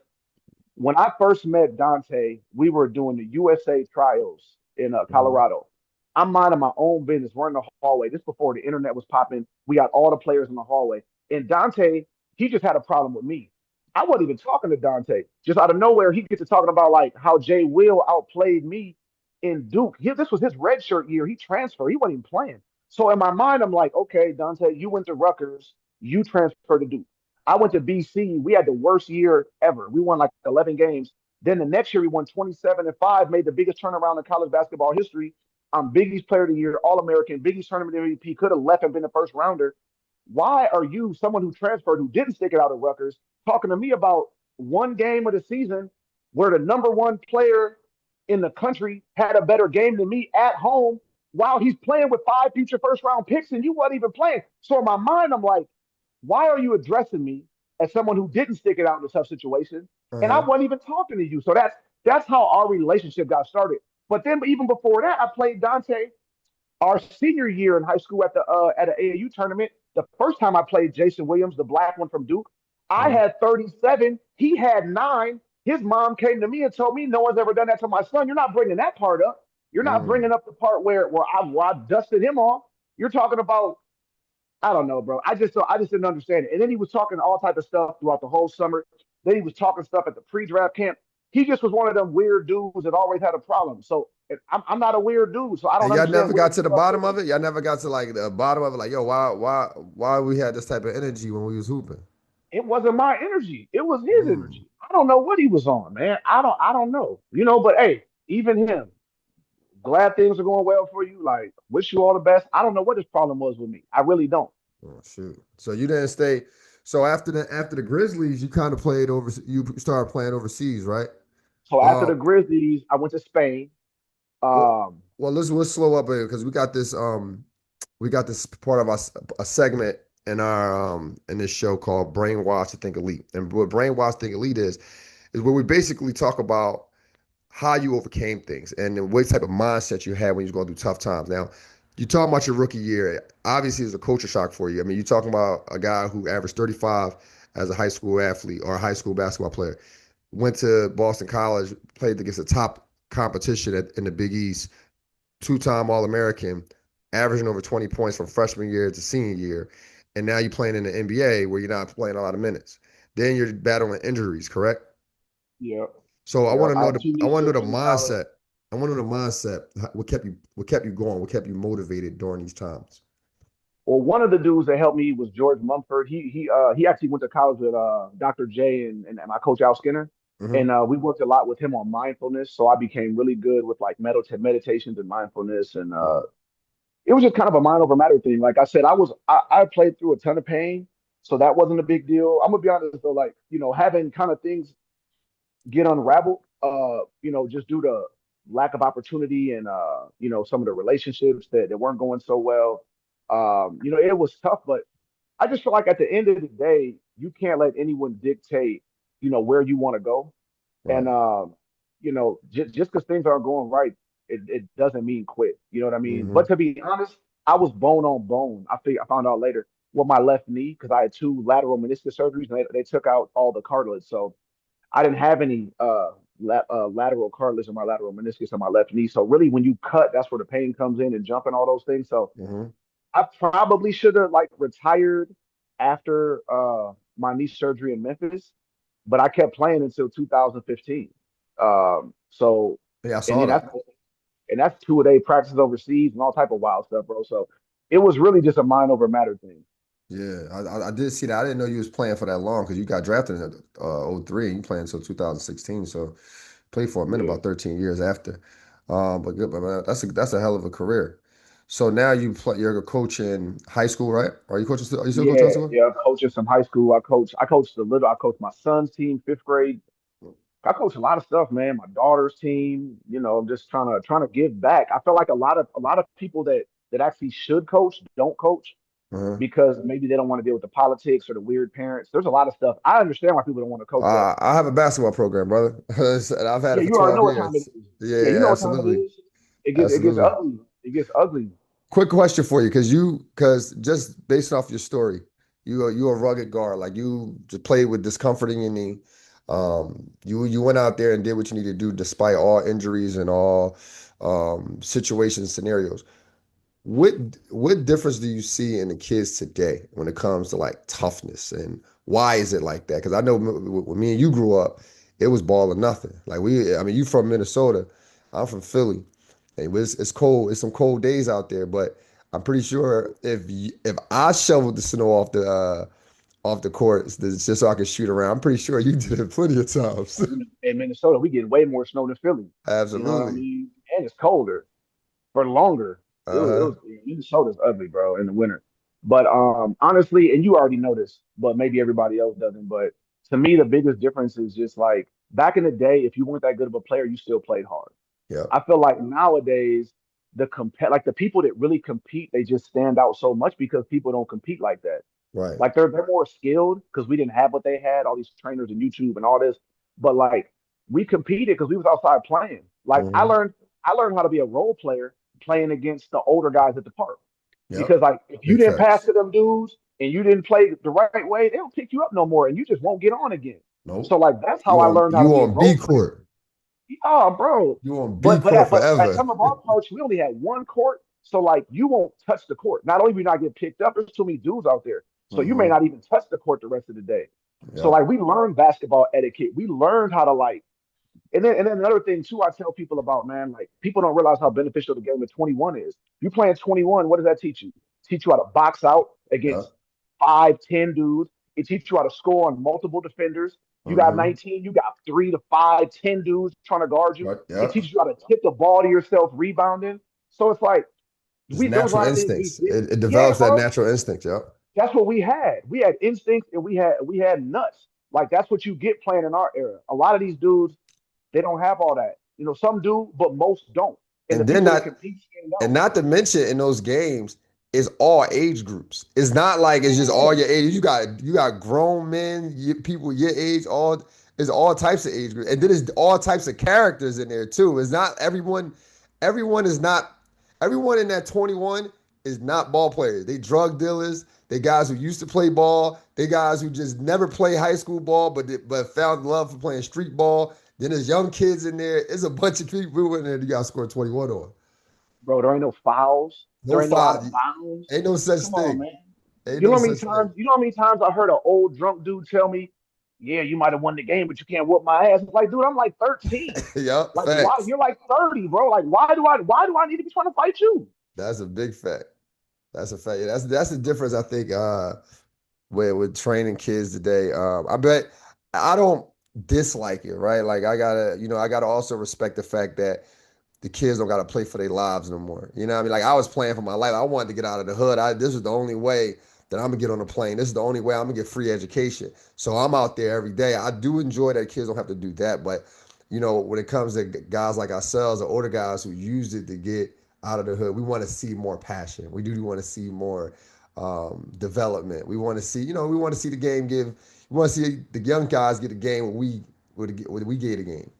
when I first met Dante, we were doing the USA trials in Mhm. Colorado. I'm minding my own business. We're in the hallway. This before the internet was popping. We got all the players in the hallway. And Dante, he just had a problem with me. I wasn't even talking to Dante. Just out of nowhere, he gets to talking about like how Jay Will outplayed me in Duke. This was his redshirt year. He transferred. He wasn't even playing. So in my mind, I'm like, okay, Dante, you went to Rutgers. You transferred to Duke. I went to BC. We had the worst year ever. We won like 11 games. Then the next year we won 27-5, made the biggest turnaround in college basketball history. I'm Big East Player of the Year, All American, Big East Tournament MVP. Could have left and been the first rounder. Why are you, someone who transferred, who didn't stick it out at Rutgers, talking to me about one game of the season where the number one player in the country had a better game than me at home while he's playing with 5 future first round picks and you wasn't even playing? So in my mind, I'm like, why are you addressing me as someone who didn't stick it out in a tough situation? And I Uh-huh. wasn't even talking to you. So that's how our relationship got started. But then even before that, I played Dahntay our senior year in high school at an AAU tournament. The first time I played Jason Williams, the black one from Duke, I Mhm. had 37. He had 9. His mom came to me and told me no one's ever done that to my son. You're not bringing that part up. You're not Mm. bringing up the part where I dusted him off. You're talking about I don't know, bro. I just didn't understand it. And then he was talking all type of stuff throughout the whole summer. Then he was talking stuff at the pre-draft camp. He just was one of them weird dudes that always had a problem. So I'm not a weird dude, so I And don't y'all understand never where got he to the stuff bottom is. of it. Y'all never got to like the bottom of it. Like, yo, why we had this type of energy when we was hooping? It wasn't my energy. It was his Mm. energy. I don't know what he was on, man. I don't know. But hey, even him, glad things are going well for you. Like, wish you all the best. I don't know what his problem was with me. I really don't. Oh shoot! So you didn't stay. So after the Grizzlies, you kind of played over. You started playing overseas, right? So after Uh, the Grizzlies, I went to Spain. well, Um, well, let's slow up here because we got this part of us a segment in our in this show called Brainwash to Think Elite, and what Brainwash to Think Elite is where we basically talk about how you overcame things and what type of mindset you had when you was going through tough times. Now, you talking about your rookie year. Obviously, it's a culture shock for you. I mean, you're talking about a guy who averaged 35 as a high school athlete or a high school basketball player. Went to Boston College, played against the top competition in the Big East, two-time All-American, averaging over 20 points from freshman year to senior year. And now you're playing in the NBA where you're not playing a lot of minutes. Then you're battling injuries, correct? yeah, So I yeah. want to I know had the two I knee want to know the surgeries in college. mindset. I want to know the mindset. What kept you going? What kept you motivated during these times? Well, one of the dudes that helped me was George Mumford. He actually went to college with Dr. J and my coach Al Skinner, Hmm. and we worked a lot with him on mindfulness. So I became really good with like meditations and mindfulness, and it was just kind of a mind over matter thing. Like I said, I played through a ton of pain, so that wasn't a big deal. I'm gonna be honest though, like having kind of things get unraveled, just due to lack of opportunity and some of the relationships that weren't going so well. It was tough, but I just feel like at the end of the day, you can't let anyone dictate, where you want to go. And Right. just because things aren't going right, it doesn't mean quit. You know what I mean? Hmm. But to be honest, I was bone on bone. I found out later with my left knee because I had two lateral meniscus surgeries and they took out all the cartilage. So I didn't have any lateral cartilage in my lateral meniscus on my left knee. So really, when you cut, that's where the pain comes in and jumping all those things. So Hmm. I probably should have like retired after my knee surgery in Memphis, but I kept playing until 2015. So Yeah, I and saw then that. that's 2 a day practices overseas and all type of wild stuff, bro. So it was really just a mind over matter thing. Yeah, I did see that. I didn't know you was playing for that long because you got drafted in '03 and you playing until 2016. So played for a minute, Yeah. about 13 years after. But good, but man, that's a hell of a career. So now you're a coach in high school, right? Are you coaching still? Are you still coaching high Yeah, school? yeah. Coaching some high school. I coached my son's team, fifth grade. I coach a lot of stuff, man. My daughter's team. I'm just trying to give back. I feel like a lot of people that actually should coach don't coach Uh-huh. because maybe they don't want to deal with the politics or the weird parents. There's a lot of stuff. I understand why people don't want to coach that. I have a basketball program, brother. And I've had Yeah, it for you already 12 know what time it years. is. Yeah, Yeah, you yeah, know what time it absolutely. is. It gets Absolutely. ugly. It gets ugly. Quick question for you, because just based off your story, you're a rugged guard. Like you just played with discomfort in your knee. You went out there and did what you needed to do despite all injuries and all situations, scenarios. What what difference do you see in the kids today when it comes to like toughness and why is it like that? Because I know when me and you grew up, it was ball or nothing. I mean, you from Minnesota, I'm from Philly. It's cold. It's some cold days out there, but I'm pretty sure if I shoveled the snow off the court just so I could shoot around, I'm pretty sure you did it plenty of times. In Minnesota, we get way more snow than Philly. You know what I Absolutely. mean? And it's colder for longer. It was Uh-huh. Minnesota's ugly, bro, in the winter. But honestly, and you already know this, but maybe everybody else doesn't. But to me, the biggest difference is just like back in the day, if you weren't that good of a player, you still played hard. Yeah. I feel like nowadays like the people that really compete, they just stand out so much because people don't compete like that. Right. Like they're more skilled because we didn't have what they had, all these trainers and YouTube and all this. But like we competed because we was outside playing. Like Hmm. I learned how to be a role player playing against the older guys at the park. Yep. Because like if you Big didn't pass facts. to them dudes and you didn't play the right way, they don't pick you up no more, and you just won't get on again. So Nope. like that's how I learned how to You be a on B role player. court. Oh, bro. You on B But court at forever. some of our parks, we only had one court. So like you won't touch the court. Not only do you not get picked up, there's too many dudes out there. So you may Hmm. not even touch the court the rest of the day. So Yep. like we learned basketball etiquette. We learned how to like and then another thing too, I tell people about, man, like people don't realize how beneficial the game of 21 is. You playing 21, what does that teach you? Teach you how to box out against Yep. 5, 10 dudes. It teaches you how to score on multiple defenders. You got Hmm. 19, you got 3 to 5, 10 dudes trying to guard you. Right. It Yep. teaches you how to tip the ball to yourself, rebounding. So it's like It's there was a natural lot of things we instincts. did. It Yeah, develops that bro. natural instinct. Yep. That's what we had. We had instincts and we had nuts. Like that's what you get playing in our era. A lot of these dudes, they don't have all that. Some do, but most don't. And the And then people that not compete stand And out. not to mention in those games, it's all age groups. It's not like it's just all Yeah, your age. You got grown men, people your age, all it's all types of age groups. And then there's all types of characters in there too. It's not everyone is not everyone in that 21 is not ball players. They drug dealers, they guys who used to play ball, they guys who just never play high school ball, but found love for playing street ball. Then there's young kids in there. It's a bunch of people in there you got to score 21 on. bro, there ain't no fouls. No There ain't no out five. of bounds. Ain't no such Come on, thing. man. Ain't You know no how many such thing. times? You know how many times I heard an old drunk dude tell me, "Yeah, you might have won the game, but you can't whoop my ass." It's like, dude, I'm like 13. Yup, Like, why? facts. You're like 30, bro. Like, why do I need to be trying to fight you? That's a big fact. That's a fact. That's the difference I think with training kids today. I bet I don't dislike it, right? Like I gotta also respect the fact that the kids don't gotta play for their lives no more. You know what I mean? Like I was playing for my life. I wanted to get out of the hood. This was the only way that I'm gonna get on a plane. This is the only way I'm gonna get free education. So I'm out there every day. I do enjoy that kids don't have to do that, but when it comes to guys like ourselves, or older guys who used it to get out of the hood, we want to see more passion. We do want to see more development. We want to see, we want to see the game give. We want to see the young guys get a game when we get a game.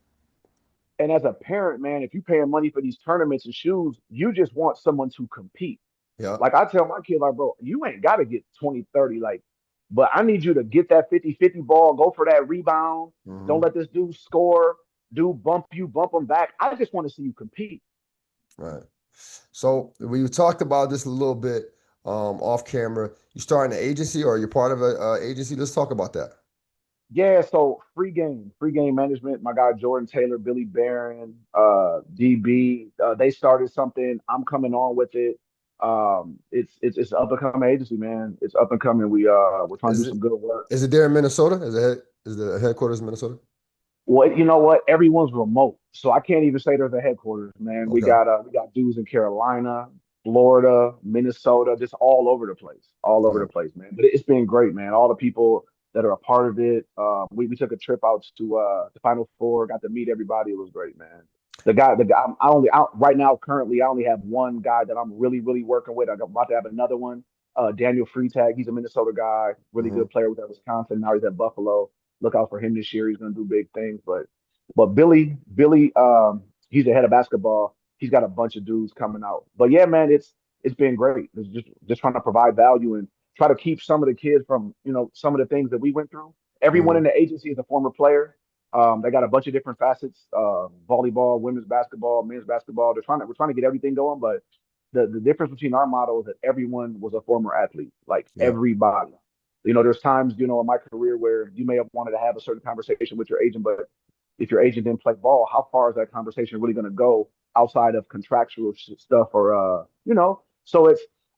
And as a parent, man, if you're paying money for these tournaments and shoes, you just want someone to compete. Yeah. Like I tell my kid, like, bro, you ain't got to get 20, 30, like, but I need you to get that 50-50 ball, go for that rebound. Don't Hmm. let this dude score, dude bump you, bump him back. I just want to see you compete. Right. So we talked about this a little bit off camera. You starting an agency or you're part of a agency? Let's talk about that. Yeah, so free game management. My guy Jordan Taylor, Billy Barron, DB, they started something. I'm coming on with it. It's up and coming agency, man. It's up and coming. We're trying to do Is it some good work. is it there in Minnesota? Is the headquarters in Minnesota? Well, you know what? Everyone's remote, so I can't even say there's a headquarters, man. We Okay. got uh we got dudes in Carolina, Florida, Minnesota, just all over the Right. place, man. But it's been great, man. All the people that are a part of it. We took a trip out to the Final Four, got to meet everybody. It was great, man. The guy. Right now, currently, I only have one guy that I'm really, really working with. I'm about to have another one. Daniel Freitag. He's a Minnesota guy, really Hmm. good player with Wisconsin. Now he's at Buffalo. Look out for him this year. He's going to do big things. But Billy, he's the head of basketball. He's got a bunch of dudes coming out. But yeah, man, it's been great. It's just trying to provide value and try to keep some of the kids from some of the things that we went through. Everyone in Hmm. the agency is a former player. They got a bunch of different facets: volleyball, women's basketball, men's basketball. We're trying to get everything going, but the difference between our model is that everyone was a former athlete, like Yeah. everybody. There's times, in my career where you may have wanted to have a certain conversation with your agent, but if your agent didn't play ball, how far is that conversation really going to go outside of contractual stuff or So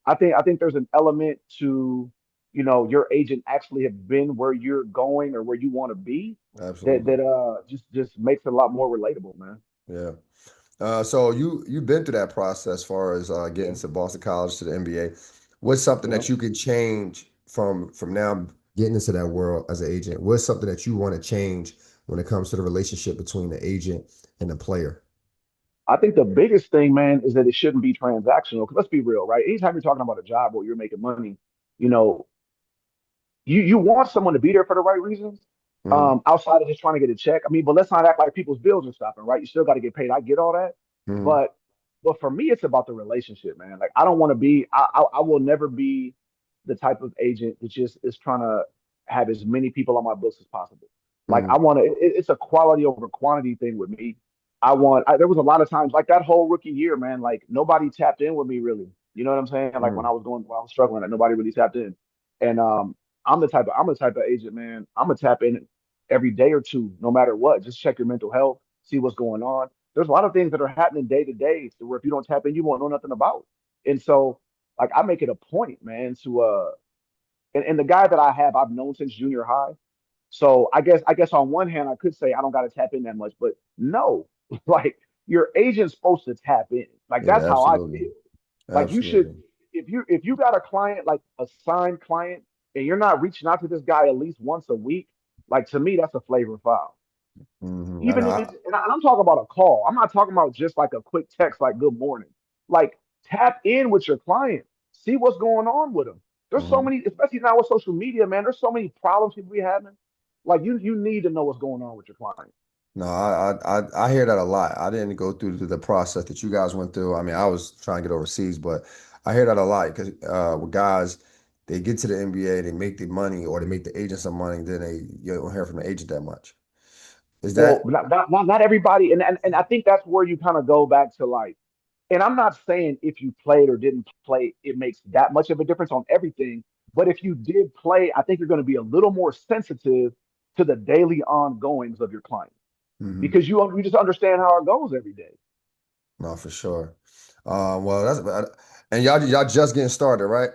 I think there's an element to your agent actually have been where you're going or where you want to be that Absolutely. that just makes it a lot more relatable, man. Yeah. So you've been through that process as far as getting Yeah, to Boston College to the NBA. What's something yeah. that you could change from now getting into that world as an agent? What's something that you want to change when it comes to the relationship between the agent and the player? I think the biggest thing, man, is that it shouldn't be transactional. Because let's be real, right? Anytime you're talking about a job where you're making money, you know, you want someone to be there for the right reasons, Hmm. outside of just trying to get a check. I mean, but let's not act like people's bills are stopping, right? You still got to get paid. I get all that. Mm-hmm. But for me, it's about the relationship, man. Like I don't want to be. I will never be the type of agent that just is trying to have as many people on my books as possible. Like Mm-hmm. I want to. It's a quality over quantity thing with me. There was a lot of times like that whole rookie year, man. Like nobody tapped in with me really. You know what I'm saying? Like Mm-hmm. when I was struggling, like nobody really tapped in. And I'm the type of agent, man. I'm gonna tap in every day or two, no matter what. Just check your mental health, see what's going on. There's a lot of things that are happening day to day where if you don't tap in, you won't know nothing about. And so, like, I make it a point, man, to and the guy that I have, I've known since junior high. So I guess on one hand, I could say I don't got to tap in that much, but no, like your agent's supposed to tap in. Like that's Yeah, how I absolutely. feel. Like you should, Absolutely. if you got a client like a signed client, and you're not reaching out to this guy at least once a week, like to me, that's a flavor foul. Mm-hmm. I Even know. if it's, and I'm talking about a call. I'm not talking about just like a quick text, like good morning. Like tap in with your client, see what's going on with them. There's so Mhm. many, especially now with social media, man. There's so many problems people be having. Like you need to know what's going on with your client. No, I hear that a lot. I didn't go through the process that you guys went through. I mean, I was trying to get overseas, but I hear that a lot because with guys, they get to the NBA, they make the money or they make the agent some money, then you don't hear from the agent that much. Is Well, that? not everybody, and I think that's where you kind of go back to like, and I'm not saying if you played or didn't play, it makes that much of a difference on everything. But if you did play, I think you're going to be a little more sensitive to the daily ongoings of your client Hmm. because you just understand how it goes every day. No, for sure. Well, and y'all just getting started, right?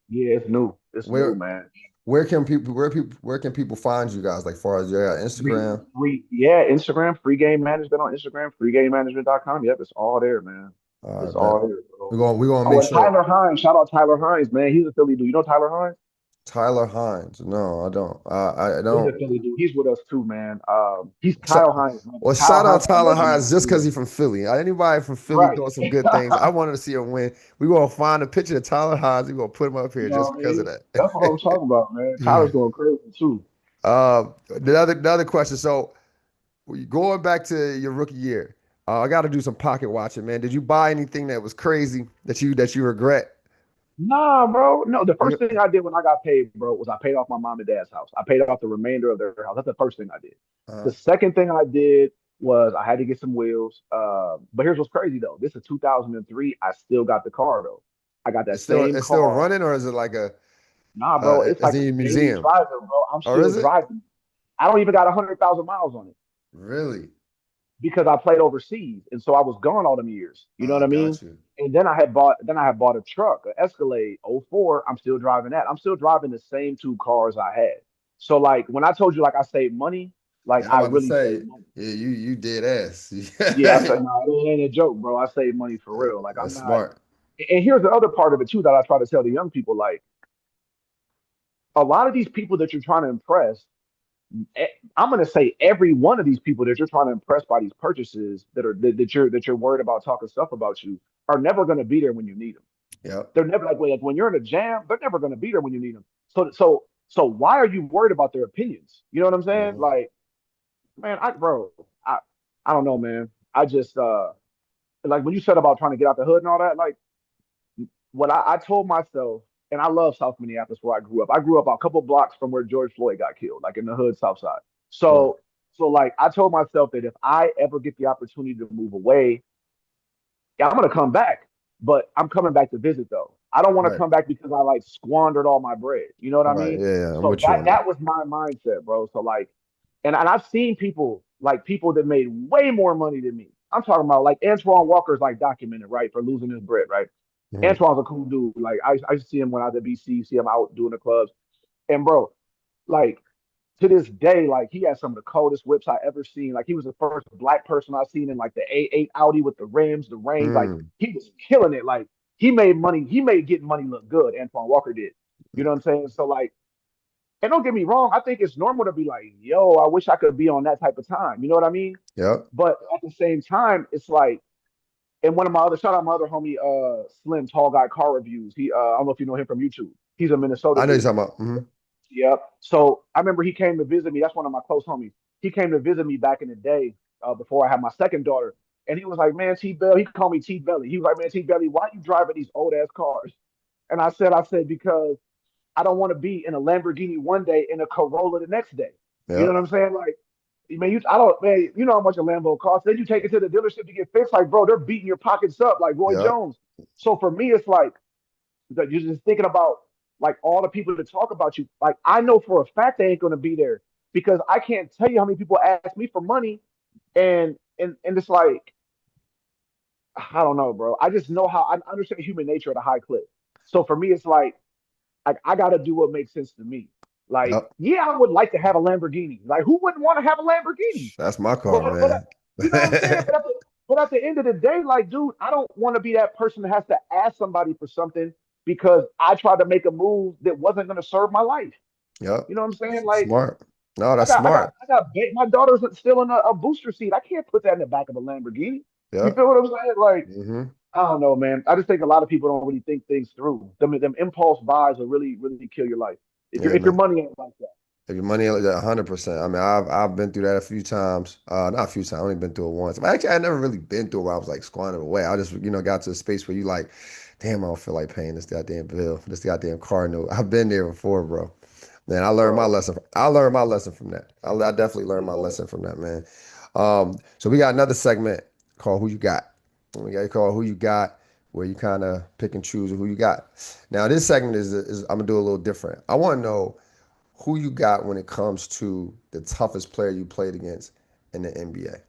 Yeah, it's new. It's new, Where man. where can people find you guys? Like far as your Instagram? Yeah, Instagram, free game management on Instagram, freegamemanagement.com. Yep, it's all there, man. I It's bet all there, bro. we're gonna Oh, make and sure. Tyler Hines. Shout out Tyler Hines, man. He's a Philly dude. You know Tyler Hines? Tyler Hines. No, I don't. I He's a don't. Philly dude. He's with us too, man. He's Sh- Kyle Hines, man. Well, Kyle shout out Hines, my Tyler legend Hines in just because Philly. he's from Philly. Anybody from Philly Right. doing some You good things. I wanted to see him win. We're gonna find a picture of Tyler Hines. We're gonna put him up here know just what I because of mean? That's what I'm that. talking about, man. Tyler's going crazy too. The other question. So going back to your rookie year, I got to do some pocket watching, man. Did you buy anything that was crazy that you regret? Nah, bro. No, the first You- thing I did when I got paid, bro, was I paid off my mom and dad's house. I paid off the remainder of their house. That's the first thing I did. The Uh, second thing I did was I had to get some wheels. But here's what's crazy though. This is 2003. I still got the car though. I got that it's still same it's still car. running, or is it like Nah, bro. It's is like it a in a daily museum, driver, bro. I'm or still is it driving. I don't even got 100,000 miles on it really? because I played overseas, and so I was gone all them years. You know what I mean? Got you. And then I had bought a truck, an Escalade '04. I'm still driving that. I'm still driving the same two cars I had. So like when I told you like I saved money, like Yeah, I'm I about to really say, saved money. yeah, you did ass. Yeah, I said no, it ain't a joke, bro. I save money for real. Like I'm That's not. smart. And here's the other part of it too that I try to tell the young people: like a lot of these people that you're trying to impress, eh, I'm going to say every one of these people that you're trying to impress by these purchases that you're worried about talking stuff about you are never going to be there when you need them. Yep. They're never like when you're in a jam, they're never going to be there when you need them. So why are you worried about their opinions? You know what I'm saying? Mhm. Like, man, I I don't know, man. I just like when you said about trying to get out the hood and all that, like what I told myself, and I love South Minneapolis where I grew up. I grew up a couple blocks from where George Floyd got killed, like in the hood South Side. Right. So like I told myself that if I ever get the opportunity to move away, yeah, I'm gonna come back. But I'm coming back to visit though. I don't want to Right. come back because I like squandered all my bread. You know what I Right. mean? Yeah, yeah. I'm So with you on that. that was my mindset, bro. So like, and I've seen people that made way more money than me. I'm talking about like Antoine Walker's like documented, right, for losing his bread, right? Mhm. Antoine's a cool dude. Like I used to see him when I was at BC, see him out doing the clubs. And bro, like to this day, like he has some of the coldest whips I ever seen. Like he was the first black person I seen in like the A8 Audi with the rims, the range. Like Mm. he was killing it. Like he made money. He made getting money look good. Antoine Walker did. You know what I'm saying? So like, and don't get me wrong. I think it's normal to be like, yo, I wish I could be on that type of time. You know what I mean? Yep. But at the same time, it's like, and one of my other shout out my other homie, Slim, tall guy car reviews. I don't know if you know him from YouTube. He's a Minnesota I know you're dude. talking about. Yep. So I remember he came to visit me. That's one of my close homies. He came to visit me back in the day before I had my second daughter. And he was like, man, T Belly, he called me T Belly. He was like, man, T Belly, why you driving these old ass cars? And I said, because I don't want to be in a Lamborghini one day and a Corolla the next day. You know Yep. what I'm saying? Like, man, I don't, man, you know how much a Lambo costs. Then you take it to the dealership to get fixed. Like, bro, they're beating your pockets up like Roy Yep. Jones. So for me, it's like that you're just thinking about like all the people that talk about you. Like, I know for a fact they ain't gonna be there because I can't tell you how many people ask me for money, and it's like I don't know, bro. I just know how I understand human nature at a high clip. So for me, it's like I gotta do what makes sense to me. Like, Yep. yeah, I would like to have a Lamborghini. Like, who wouldn't want to have a Lamborghini? That's my car, But man. you know what I'm saying? But at the end of the day, like, dude, I don't want to be that person that has to ask somebody for something because I tried to make a move that wasn't going to serve my life. Yep. You know what I'm saying? Like, Smart. No, I that's got, I got, smart. I got. My daughter's still in a booster seat. I can't put that in the back of a Lamborghini. You Yep. feel what I'm saying? Like, Hmm. I don't know, man. I just think a lot of people don't really think things through. Them impulse buys will really, really kill your life Yeah, if your man. money ain't like that. If your money like that, 100%. I mean, I've been through that a few times. Not a few times. I've only been through it once. But actually, I never really been through it where I was like squandering away. I just, got to a space where you like, damn, I don't feel like paying this goddamn bill, this goddamn car note. I've been there before, bro. Man, I learned my Bro. lesson. I learned my lesson from that. I definitely learned my Yeah. lesson from that, man. So we got another segment called "Who You Got." We got called "Who You Got," where you kind of pick and choose who you got. Now, this segment is I'm gonna do a little different. I want to know who you got when it comes to the toughest player you played against in the NBA,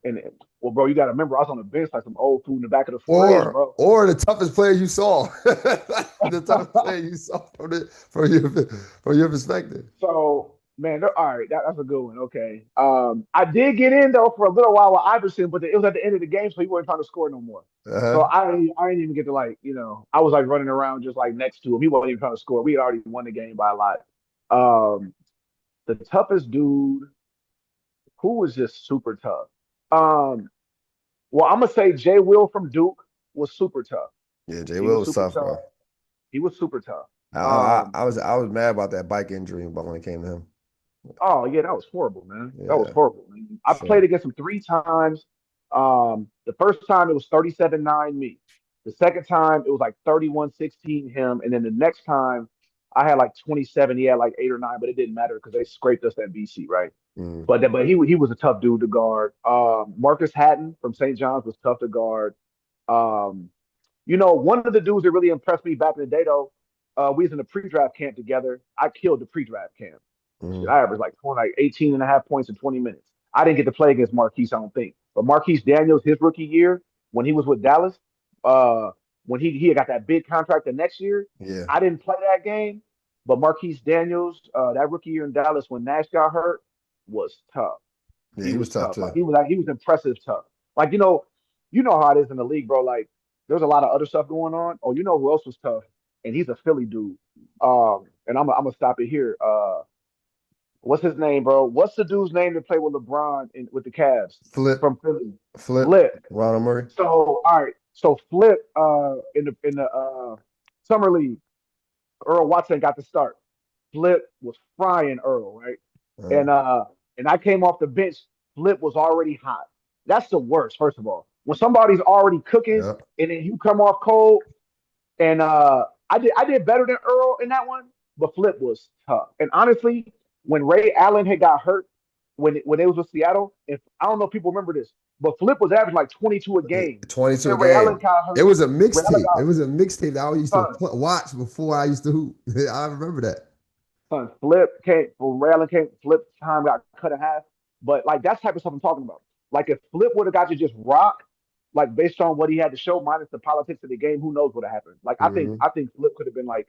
And well, bro, you got to remember, I was on the bench like some old food in the back of the fridge, or bro. the toughest player you saw, the toughest player you saw from your perspective. So, man, all right, that's a good one. Okay. I did get in though for a little while with Iverson, but it was at the end of the game, so he wasn't trying to score no more. So Uh-huh. I didn't even get to like, I was like running around just like next to him. He wasn't even trying to score. We had already won the game by a lot. Um, the toughest dude, who was just super tough. Um, well, I'm gonna say Jay Will from Duke was super tough. Yeah, Jay He Will was was super tough, tough. bro. He was super tough. I, Um, I, I was I was mad about that bike injury, but when it came to him, oh yeah, that was horrible, man. That was yeah. horrible, man. I played So against him 3 times. The first time it was 37-9 me. The second time it was like 31-16 him, and then the next time I had like 27. He had like 8 or 9, but it didn't matter because they scraped us at BC, right? mm, But he was a tough dude to guard. Marcus Hatton from St. John's was tough to guard. Um, one of the dudes that really impressed me back in the day, though, we was in the pre-draft camp together. I killed the pre-draft camp. Shit, mm, I averaged like 18 and a half points in 20 minutes. I didn't get to play against Marquise, I don't think. But Marquise Daniels, his rookie year, when he was with Dallas, uh, when he got that big contract the next year, yeah, I didn't play that game. But Marquise Daniels, that rookie year in Dallas when Nash got hurt, was tough. yeah, He he was was tough tough. too. He was impressive tough. Like you know how it is in the league, bro. Like there's a lot of other stuff going on. Oh, you know who else was tough? And he's a Philly dude. And I'm gonna stop it here. What's his name, bro? What's the dude's name that played with LeBron with the Cavs Flip, from Philly? flip, Flip. Ronald Murray. So all right. So Flip in the summer league, Earl Watson got the start. Flip was frying Earl, right? Uh, And I came off the bench. Flip was already hot. That's the worst, first of all. When somebody's already cooking yeah, and then you come off cold, and I did better than Earl in that one, but Flip was tough. And honestly, when Ray Allen had got hurt when they was with Seattle, if I don't know if people remember this, but Flip was averaging like 22 a game. And 22 a then Ray Allen game. got It hurt. was a Ray Allen mixtape. It got was a mixtape that I used to son, watch before I used to hoop. I remember that. Flip came when Ray Allen came, Flip time got cut in half. But like that's the type of stuff I'm talking about. Like if Flip would have got to just rock, like based on what he had to show, minus the politics of the game, who knows what would have happened? Like I think Hmm. I think Flip could have been like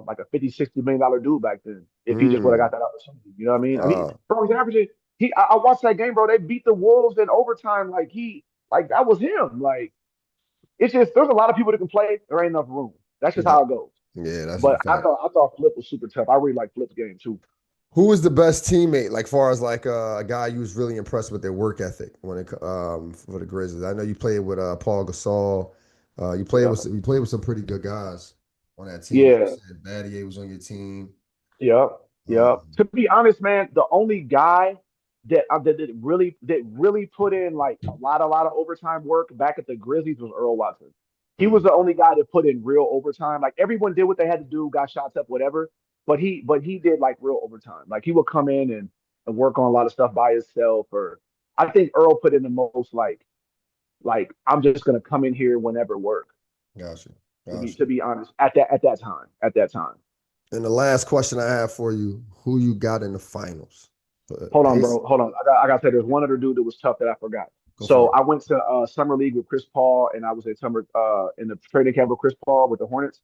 like a 50-60 million dollar dude back then if he just would have Mm. got that opportunity. You know what I mean? I mean, Uh, bro, he's averaging. I watched that game, bro. They beat the Wolves in overtime. Like that was him. Like it's just there's a lot of people that can play. There ain't enough room. That's just yeah, how it goes. yeah, that's a But I fact. thought I thought Flip was super tough. I really like Flip's game too. Who was the best teammate, like far as like a guy you was really impressed with their work ethic when it for the Grizzlies? I know you played with Paul Gasol. Yeah, You played with some pretty good guys on that team. Like you yeah, said, Battier was on your team. yeah, yeah. Um, To be honest, man, the only guy that really put in like a lot of overtime work back at the Grizzlies was Earl Watson. He was Mm, the only guy that put in real overtime. Like everyone did what they had to do, got shots up, whatever. But he did like real overtime. Like he would come in and work on a lot of stuff by himself. Or I think Earl put in the most like I'm just gonna come in here whenever work. gotcha. To be Gotcha. to be honest, at that time. And the last question I have for you, who you got in the finals? Hold on, Pace? bro. Hold on. I got to say, there's one other dude that was tough that I forgot. Go for So it. I went to summer league with Chris Paul, and I was at summer in the training camp with Chris Paul with the Hornets.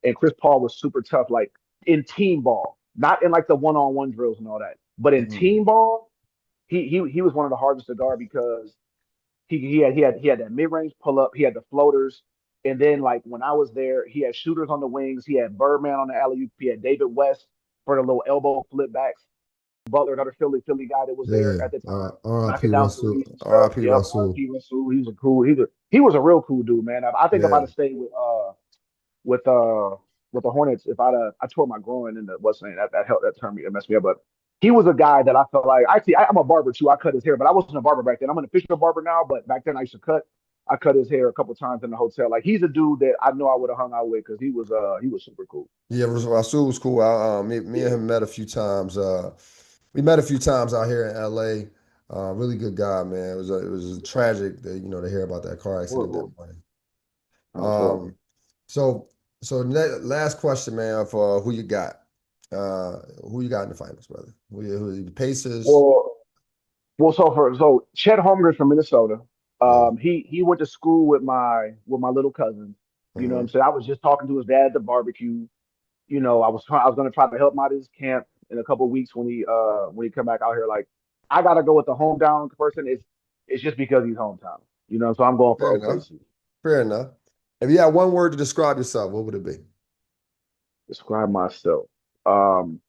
And Chris Paul was super tough, like in team ball, not in like the one-on-one drills and all that, but in Mm, team ball, he was one of the hardest to guard because he had that mid-range pull-up, he had the floaters, and then like when I was there, he had shooters on the wings, he had Birdman on the alley-oop, he had David West for the little elbow flip backs. Butler, another Philly guy that was there yeah. at the time, R.I.P. knocking down Russell. threes and stuff. R.I.P. Yep, Russell. RP Russell. He was a cool. He was a real cool dude, man. I think if I'd Yeah. have stayed with uh with the Hornets, if I tore my groin in the what's saying that helped that turned me, it messed me up. But he was a guy that I felt like actually I'm a barber too. I cut his hair, but I wasn't a barber back then. I'm an official barber now, but back then I used to cut. I cut his hair a couple times in the hotel. Like he's a dude that I know I would have hung out with because he was super cool. Yeah, Rasul was cool. Me and Yeah, him met a few times. We met a few times out here in LA. Really good guy, man. It was tragic that to hear about that car accident that horrible. morning. For sure. Um, so last question, man, for who you got? Who you got in the finals, brother? The Pacers? Well, so Chet Holmgren's from Minnesota. Yeah. He went to school with my little cousin. You know what I'm Hmm. saying? I was just talking to his dad at the barbecue. I was gonna try to help him out at his camp in a couple of weeks when he come back out here. Like I gotta go with the hometown person. It's just because he's hometown. So I'm going for Fair enough. OKC. Fair enough. If you had one word to describe yourself, what would it be? Describe myself. Um,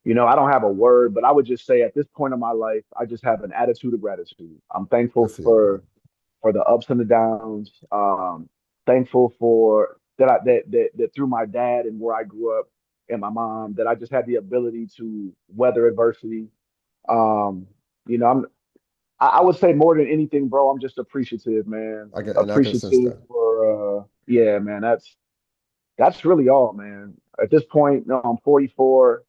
I don't have a word, but I would just say at this point in my life, I just have an attitude of gratitude. I'm thankful Good for you, bro. for the ups and the downs. Thankful for that through my dad and where I grew up and my mom, that I just had the ability to weather adversity. Um, you know, I would say more than anything, bro, I'm just appreciative, man. I can sense Appreciative that. for yeah, man. That's really all, man. At this point, no, I'm 44.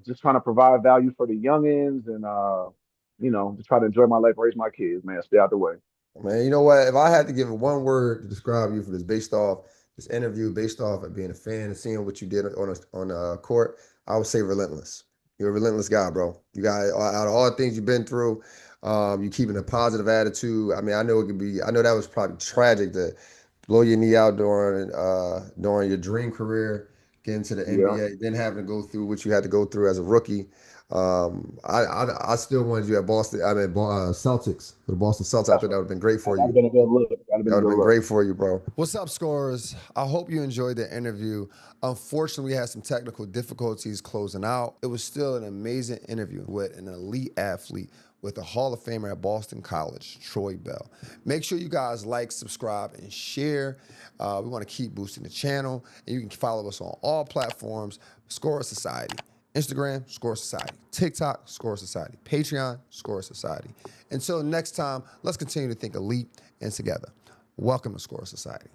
Just trying to provide value for the youngins and just try to enjoy my life, raise my kids, man. Stay out the way. Man, you know what? If I had to give it one word to describe you for this, based off this interview, based off of being a fan and seeing what you did on court, I would say relentless. You're a relentless guy, bro. You got out of all the things you've been through, you keeping a positive attitude. I mean, I know it could be. I know that was probably tragic to blow your knee out during your dream career, getting to the Yeah, NBA, then having to go through what you had to go through as a rookie. I still wanted you at Boston. I mean, Celtics for the Boston Celtics. I that's thought that right. would have been great for That'd have you. been a good look. That'd have That been a would have good been look. great for you, bro. What's up, scorers? I hope you enjoyed the interview. Unfortunately, we had some technical difficulties closing out. It was still an amazing interview with an elite athlete, with a Hall of Famer at Boston College, Troy Bell. Make sure you guys like, subscribe, and share. We want to keep boosting the channel, and you can follow us on all platforms. Scorer Society. Instagram, Score Society. TikTok, Score Society. Patreon, Score Society. Until next time, let's continue to think elite and together. Welcome to Score Society.